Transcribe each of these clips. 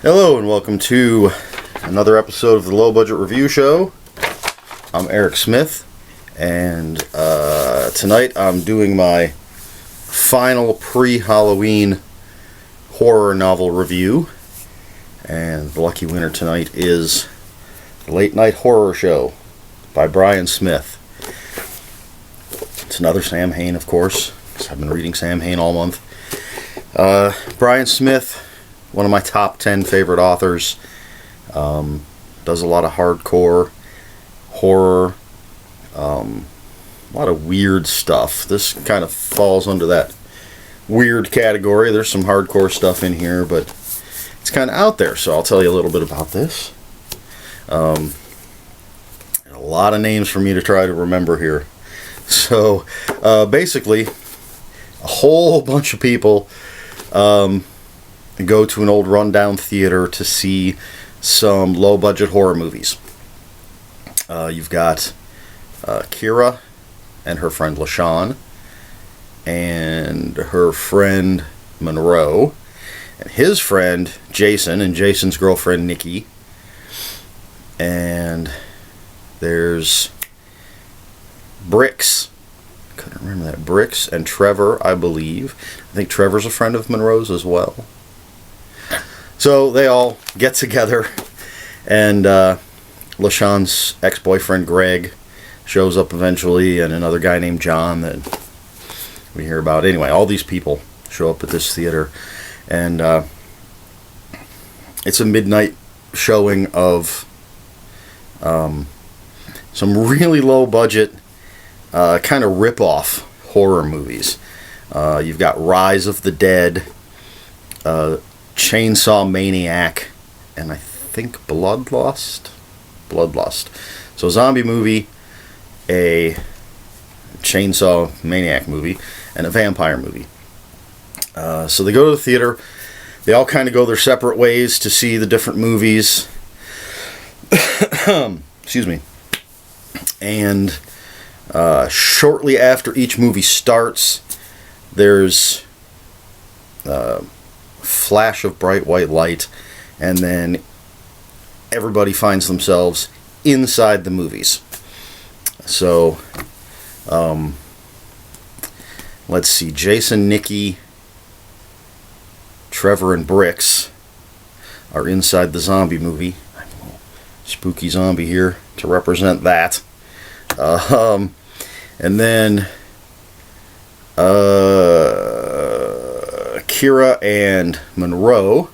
Hello and welcome to another episode of the Low Budget Review Show. I'm Eric Smith, and tonight I'm doing my final pre-Halloween horror novel review, and the lucky winner tonight is The Late Night Horror Show by Bryan Smith. It's another Sam Hain, of course, because I've been reading Sam Hain all month. Bryan Smith, one of my top 10 favorite authors, does a lot of hardcore horror, a lot of weird stuff. This kind of falls under that weird category. There's some hardcore stuff in here, but it's kind of out there, so I'll tell you a little bit about this. A lot of names for me to try to remember here. So basically, a whole bunch of people go to an old rundown theater to see some low-budget horror movies. You've got Kira and her friend LaShawn and her friend Monroe and his friend Jason and Jason's girlfriend Nikki. And there's Bricks. Couldn't remember that. Bricks and Trevor, I believe. I think Trevor's a friend of Monroe's as well. So they all get together, and LaShawn's ex-boyfriend Greg shows up eventually, and another guy named John that we hear about. Anyway, all these people show up at this theater, and it's a midnight showing of some really low-budget kind of rip-off horror movies. You've got Rise of the Dead, Chainsaw Maniac, and I think Bloodlust. So a zombie movie, a Chainsaw Maniac movie, and a vampire movie. So they go to the theater. They all kind of go their separate ways to see the different movies. Excuse me. And shortly after each movie starts, there's flash of bright white light, and then everybody finds themselves inside the movies. So let's see, Jason, Nikki, Trevor, and Bricks are inside the zombie movie. Spooky zombie here to represent that. And then Kira and Monroe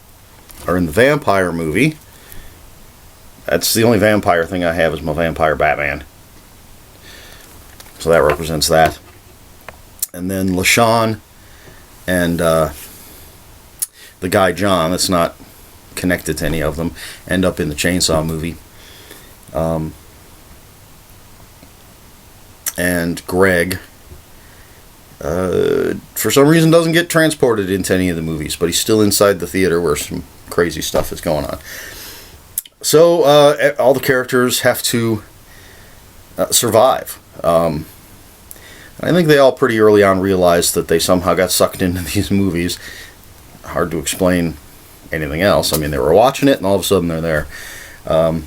are in the vampire movie. That's the only vampire thing I have is my vampire Batman. So that represents that. And then LaShawn and the guy John, that's not connected to any of them, end up in the Chainsaw movie. And Greg, for some reason, doesn't get transported into any of the movies, but he's still inside the theater where some crazy stuff is going on. So all the characters have to survive. I think they all pretty early on realized that they somehow got sucked into these movies. Hard to explain anything else. I mean, they were watching it, and all of a sudden they're there. So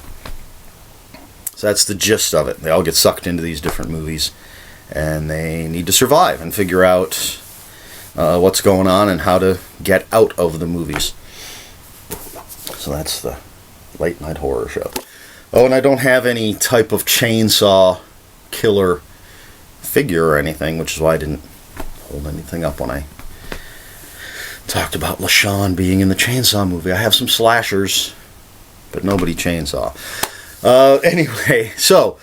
that's the gist of it. They all get sucked into these different movies, and they need to survive and figure out what's going on and how to get out of the movies. So that's the Late Night Horror Show. Oh, and I don't have any type of chainsaw killer figure or anything, which is why I didn't hold anything up when I talked about LaShawn being in the Chainsaw movie. I have some slashers, but nobody chainsaw. Anyway, so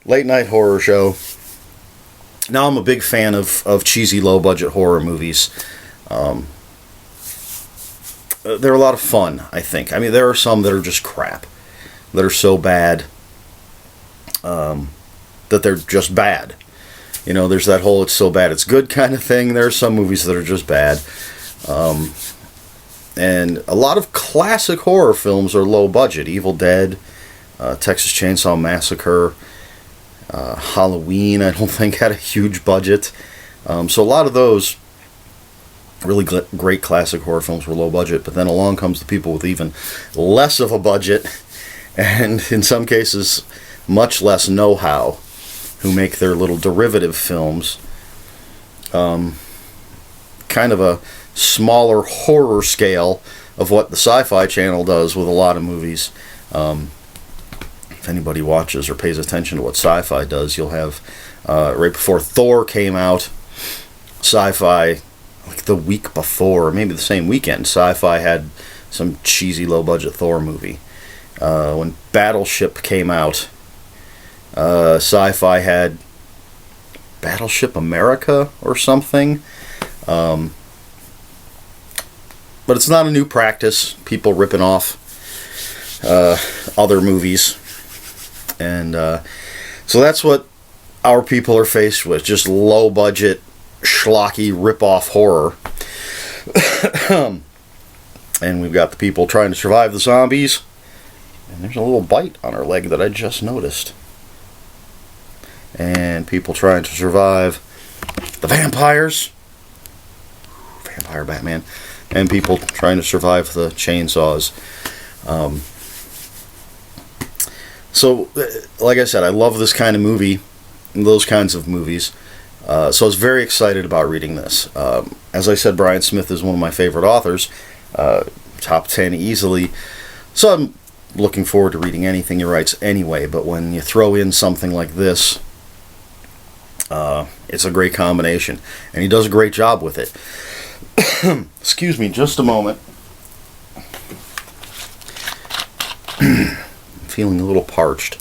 Late Night Horror Show. Now I'm a big fan of cheesy low-budget horror movies. They're a lot of fun, I think. I mean, there are some that are just crap, that are so bad that they're just bad. You know, there's that whole it's so bad it's good kind of thing. There are some movies that are just bad. And a lot of classic horror films are low budget. Evil Dead, Texas Chainsaw Massacre, Halloween, I don't think had a huge budget. So a lot of those really great classic horror films were low budget, but then along comes the people with even less of a budget, and in some cases much less know-how, who make their little derivative films, kind of a smaller horror scale of what the Sci-Fi Channel does with a lot of movies. If anybody watches or pays attention to what Sci-Fi does, you'll have, right before Thor came out, Sci-Fi, like the week before, or maybe the same weekend, Sci-Fi had some cheesy low-budget Thor movie. When Battleship came out, Sci-Fi had Battleship America or something. But it's not a new practice, people ripping off other movies. And so that's what our people are faced with, just low-budget, schlocky, rip-off horror. And we've got the people trying to survive the zombies. And there's a little bite on her leg that I just noticed. And people trying to survive the vampires. Vampire Batman. And people trying to survive the chainsaws. So, like I said, I love this kind of movie, those kinds of movies. So I was very excited about reading this. As I said, Bryan Smith is one of my favorite authors. Top 10 easily. So I'm looking forward to reading anything he writes anyway. But when you throw in something like this, it's a great combination. And he does a great job with it. Excuse me, just a moment. I'm feeling a little parched.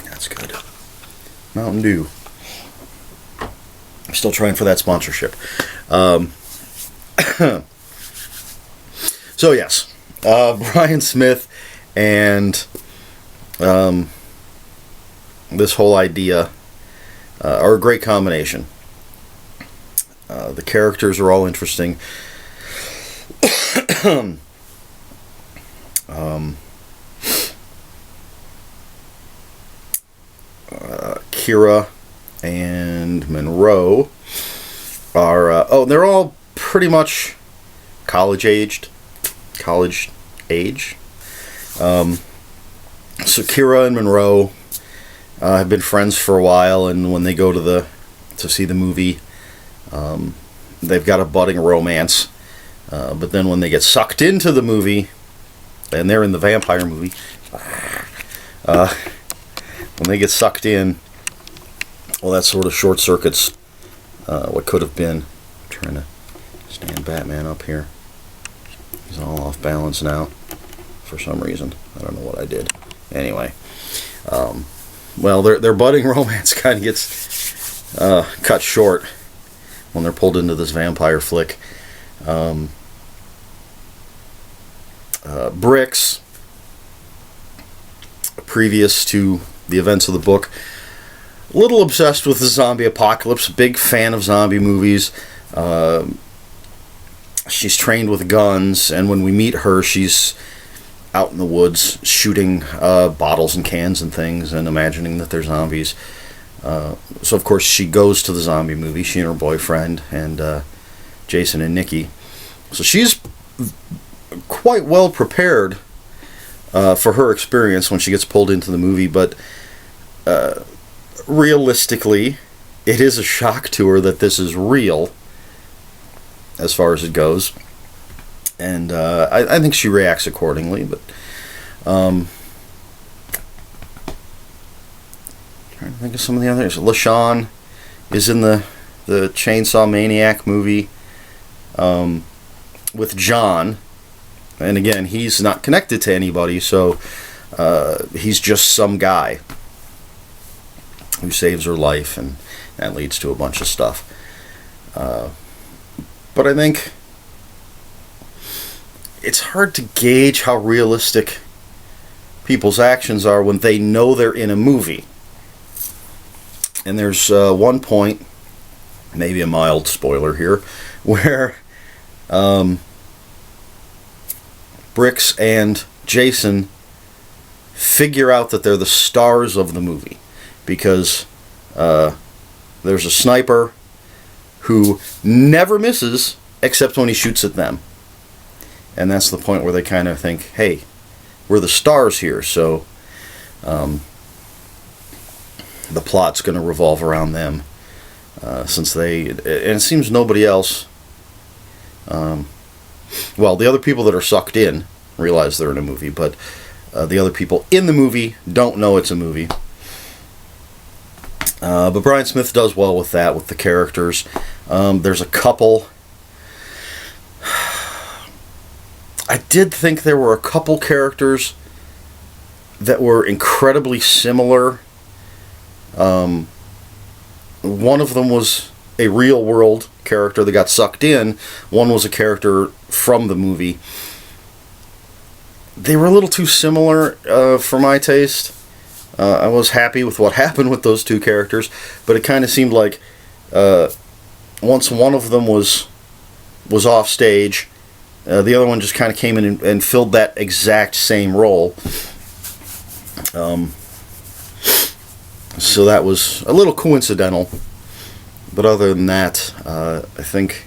That's good. Mountain Dew. I'm still trying for that sponsorship. So yes, Bryan Smith and this whole idea are a great combination. The characters are all interesting. Kira and Monroe are they're all pretty much college age. So Kira and Monroe have been friends for a while, and when they go to see the movie, they've got a budding romance. But then when they get sucked into the movie, and they're in the vampire movie, when they get sucked in, well, that sort of short circuits what could have been. I'm trying to stand Batman up here. He's all off balance now for some reason. I don't know what I did. Anyway, well, their budding romance kind of gets cut short when they're pulled into this vampire flick. Bricks, previous to the events of the book, a little obsessed with the zombie apocalypse, big fan of zombie movies. She's trained with guns, and when we meet her, she's out in the woods shooting bottles and cans and things and imagining that they're zombies. So of course she goes to the zombie movie, she and her boyfriend and Jason and Nikki. So she's quite well prepared for her experience when she gets pulled into the movie, but realistically, it is a shock to her that this is real, as far as it goes. And I think she reacts accordingly, but trying to think of some of the others. LaShawn is in the Chainsaw Maniac movie with John, and again, he's not connected to anybody, so he's just some guy who saves her life, and that leads to a bunch of stuff. But I think it's hard to gauge how realistic people's actions are when they know they're in a movie. And there's one point, maybe a mild spoiler here, where Bricks and Jason figure out that they're the stars of the movie, because there's a sniper who never misses except when he shoots at them. And that's the point where they kind of think, hey, we're the stars here, so the plot's going to revolve around them. Since and it seems nobody else, well, the other people that are sucked in realize they're in a movie, but the other people in the movie don't know it's a movie. But Bryan Smith does well with that, with the characters. There's a couple. I did think there were a couple characters that were incredibly similar. One of them was a real-world character that got sucked in. One was a character from the movie. They were a little too similar for my taste. I was happy with what happened with those two characters, but it kind of seemed like once one of them was off stage, the other one just kind of came in and filled that exact same role. So that was a little coincidental. But other than that, I think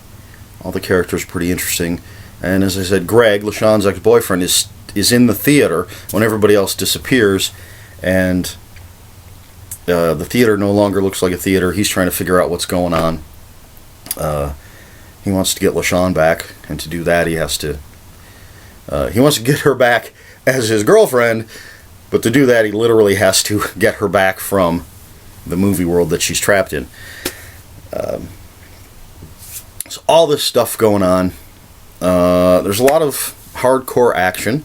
all the characters are pretty interesting. And as I said, Greg, LaShawn's ex-boyfriend, is in the theater when everybody else disappears. And the theater no longer looks like a theater. He's trying to figure out what's going on. He wants to get LaShawn back, and to do that, he wants to get her back as his girlfriend, but to do that, he literally has to get her back from the movie world that she's trapped in. So all this stuff going on. There's a lot of hardcore action,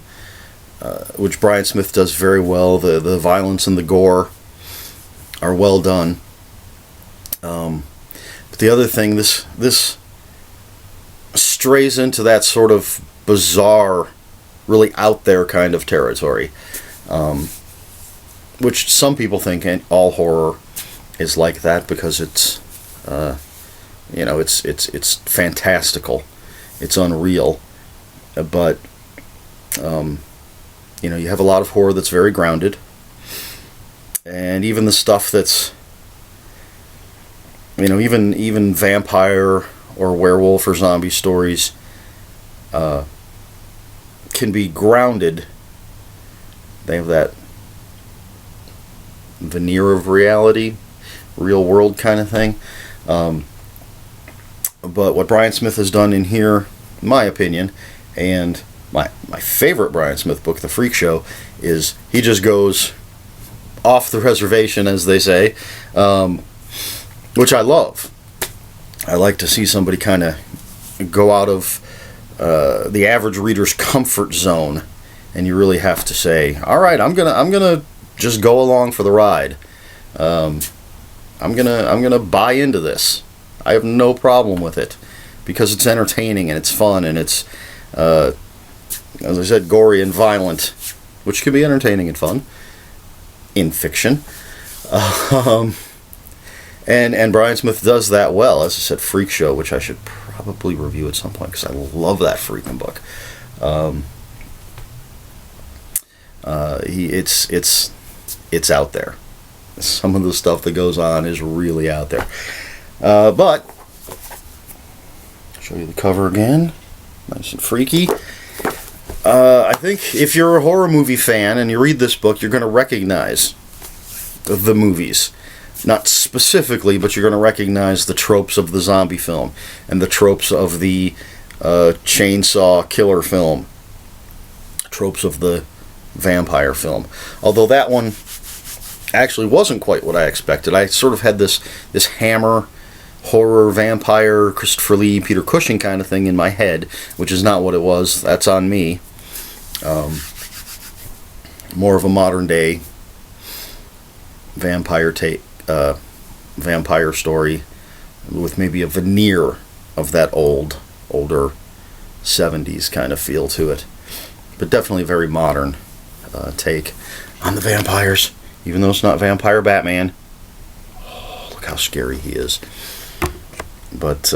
which Bryan Smith does very well. The violence and the gore are well done. But the other thing, this strays into that sort of bizarre, really out there kind of territory, which some people think all horror is like that because it's it's fantastical, it's unreal, but you have a lot of horror that's very grounded, and even the stuff that's even vampire or werewolf or zombie stories can be grounded. They have that veneer of reality, real world kind of thing. But what Bryan Smith has done in here, in my opinion, and my favorite Bryan Smith book, The Freak Show, is he just goes off the reservation, as they say, which I love. I like to see somebody kind of go out of the average reader's comfort zone, and you really have to say, all right, I'm gonna just go along for the ride. I'm gonna buy into this. I have no problem with it because it's entertaining and it's fun and it's, as I said, gory and violent, which can be entertaining and fun in fiction. And Bryan Smith does that well. As I said, Freak Show, which I should probably review at some point because I love that freaking book. It's out there. Some of the stuff that goes on is really out there. But I'll show you the cover again. Nice and freaky. I think if you're a horror movie fan and you read this book, you're going to recognize the movies. Not specifically, but you're going to recognize the tropes of the zombie film and the tropes of the chainsaw killer film, tropes of the vampire film. Although that one actually wasn't quite what I expected. I sort of had this Hammer horror vampire Christopher Lee, Peter Cushing kind of thing in my head, which is not what it was. That's on me. More of a modern day vampire story with maybe a veneer of that older 70s kind of feel to it, but definitely a very modern take on the vampires, even though it's not Vampire Batman. Oh, look how scary he is. But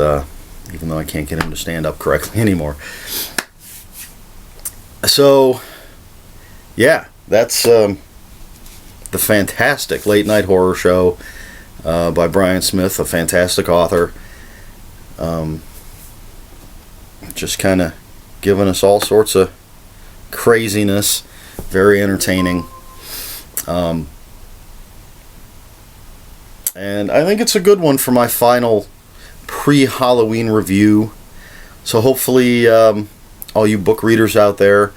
even though I can't get him to stand up correctly anymore. So yeah, that's the fantastic late night horror show. by Bryan Smith, a fantastic author. Just kind of giving us all sorts of craziness. Very entertaining. And I think it's a good one for my final pre-Halloween review. So hopefully all you book readers out there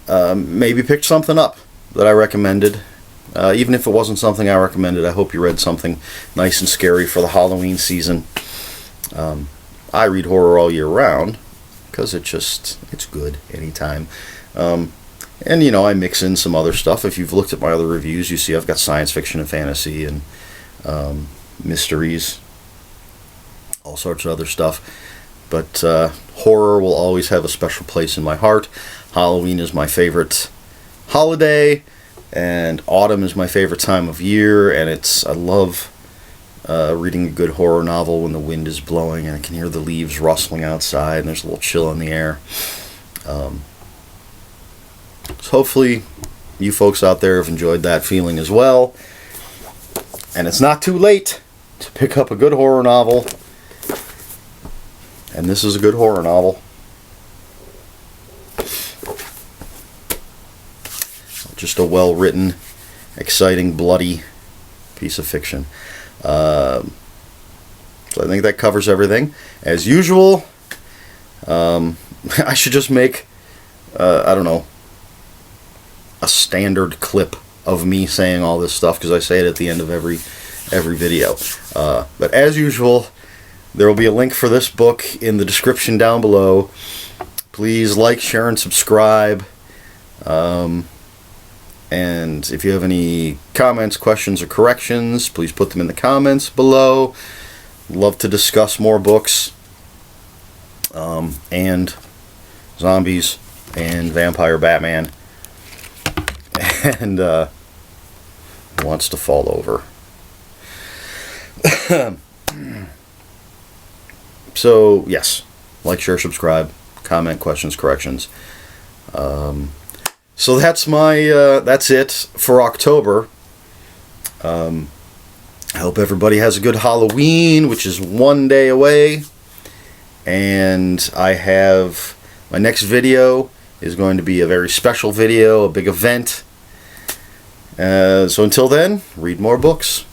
maybe picked something up that I recommended. Even if it wasn't something I recommended, I hope you read something nice and scary for the Halloween season. I read horror all year round because it's good anytime. And you know, I mix in some other stuff. If you've looked at my other reviews, you see I've got science fiction and fantasy and mysteries, all sorts of other stuff. But horror will always have a special place in my heart. Halloween is my favorite holiday, and autumn is my favorite time of year. And I love reading a good horror novel when the wind is blowing and I can hear the leaves rustling outside and there's a little chill in the air. So hopefully you folks out there have enjoyed that feeling as well. And it's not too late to pick up a good horror novel. And this is a good horror novel. Just a well-written, exciting, bloody piece of fiction. So I think that covers everything. As usual, I should just make, I don't know, a standard clip of me saying all this stuff, because I say it at the end of every video. But as usual, there will be a link for this book in the description down below. Please like, share, and subscribe. And if you have any comments, questions, or corrections, please put them in the comments below. Love to discuss more books, and zombies, and Vampire Batman, and wants to fall over. So yes, like, share, subscribe, comment, questions, corrections. So that's that's it for October. I hope everybody has a good Halloween, which is one day away. And my next video is going to be a very special video, a big event. So until then, read more books.